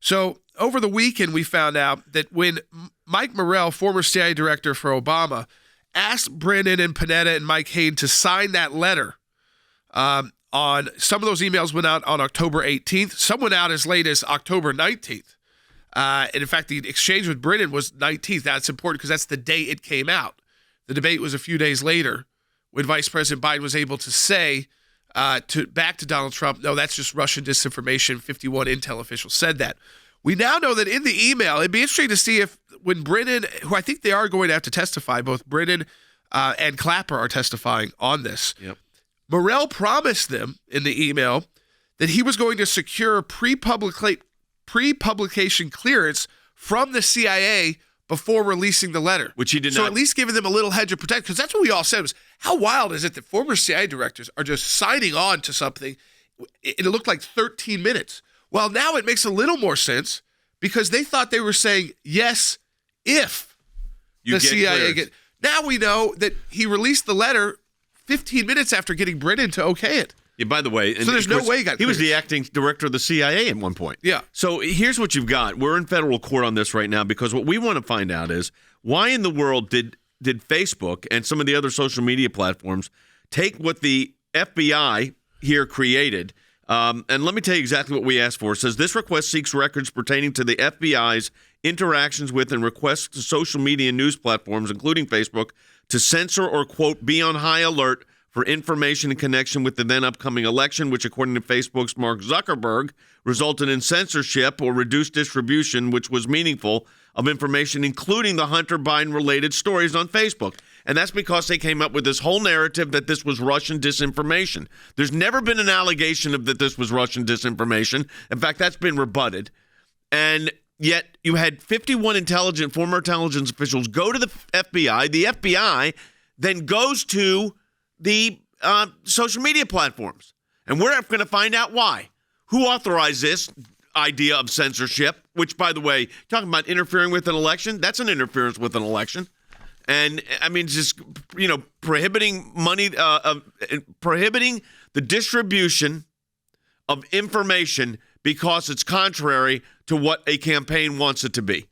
So over the weekend, we found out that when Mike Morell, former CIA director for Obama, asked Brennan and Panetta and Mike Hayden to sign that letter on some of those emails went out on October 18th. Some went out as late as October 19th. And in fact, the exchange with Brennan was 19th. That's important because that's the day it came out. The debate was a few days later when Vice President Biden was able to say back to Donald Trump, no, that's just Russian disinformation. 51 intel officials said that. We now know that in the email, it'd be interesting to see if when Brennan, who I think they are going to have to testify, both Brennan and Clapper are testifying on this. Yep. Morell promised them in the email that he was going to secure pre-publication clearance from the CIA before releasing the letter. Which he did not. So not. at least giving them a little hedge of protection, because that's what we all said was, how wild is it that former CIA directors are just signing on to something? It looked like 13 minutes. Well, now it makes a little more sense because they thought they were saying yes if the CIA get. Now we know that he released the letter 15 minutes after getting Brennan to okay it. Yeah, by the way, so there's no way he got clearance. He was the acting director of the CIA at one point. Yeah. So here's what you've got. We're in federal court on this right now because what we want to find out is why in the world did Facebook and some of the other social media platforms take what the FBI here created? And let me tell you exactly what we asked for. It says this request seeks records pertaining to the FBI's interactions with and requests to social media news platforms, including Facebook, to censor or, quote, be on high alert for information in connection with the then upcoming election, which, according to Facebook's Mark Zuckerberg, resulted in censorship or reduced distribution, which was meaningful, of information, including the Hunter Biden-related stories on Facebook. And that's because they came up with this whole narrative that this was Russian disinformation. There's never been an allegation of that this was Russian disinformation. In fact, that's been rebutted. And yet you had 51 former intelligence officials go to the FBI. The FBI then goes to the social media platforms. And we're going to find out why. Who authorized this idea of censorship, which, by the way, talking about interfering with an election, that's an interference with an election. And, I mean, just, prohibiting money, prohibiting the distribution of information because it's contrary to what a campaign wants it to be.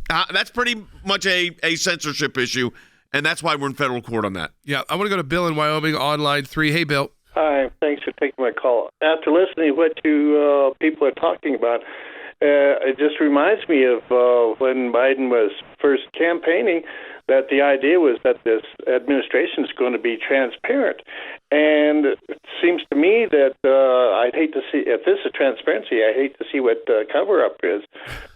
That's pretty much a censorship issue. And that's why we're in federal court on that. Yeah, I want to go to Bill in Wyoming on line 3. Hey, Bill. Hi, thanks for taking my call. After listening to what you people are talking about, it just reminds me of when Biden was first campaigning, that the idea was that this administration is going to be transparent. And it seems to me that I'd hate to see, if this is transparency, I hate to see what cover-up is.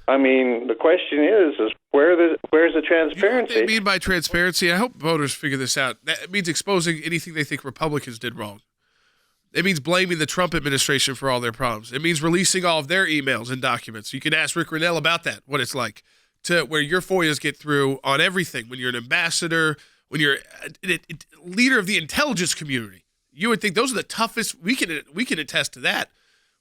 I mean, the question is where's the transparency? You know what they mean by transparency? I hope voters figure this out. That means exposing anything they think Republicans did wrong. It means blaming the Trump administration for all their problems. It means releasing all of their emails and documents. You can ask Rick Rennell about that, what it's like to where your FOIAs get through on everything. When you're an ambassador, when you're a leader of the intelligence community, you would think those are the toughest. We can attest to that.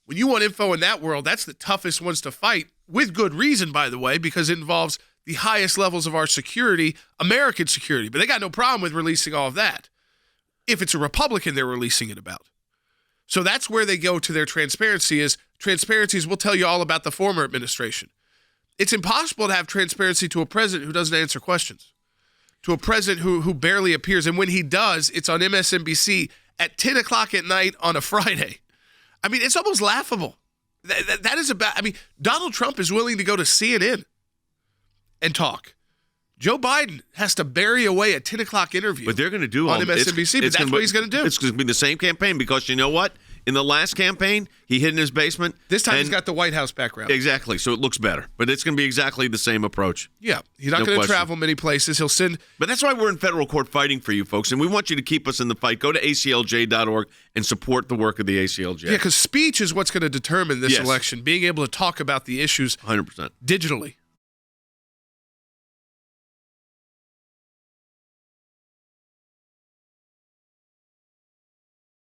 When you want info in that world, that's the toughest ones to fight, with good reason, by the way, because it involves the highest levels of our security, American security. But they got no problem with releasing all of that if it's a Republican they're releasing it about. So that's where they go to their transparency is transparencies will tell you all about the former administration. It's impossible to have transparency to a president who doesn't answer questions, to a president who barely appears. And when he does, it's on MSNBC at 10 o'clock at night on a Friday. I mean, it's almost laughable. That is about, I mean, Donald Trump is willing to go to CNN and talk. Joe Biden has to bury away a 10 o'clock interview. But they're going to do on MSNBC, but that's what he's going to do. It's going to be the same campaign because you know what? In the last campaign, he hid in his basement. This time he's got the White House background. Exactly, so it looks better. But it's going to be exactly the same approach. Yeah, he's not going to travel many places. He'll send. But that's why we're in federal court fighting for you folks, and we want you to keep us in the fight. Go to aclj.org and support the work of the ACLJ. Yeah, because speech is what's going to determine this election, being able to talk about the issues 100% digitally.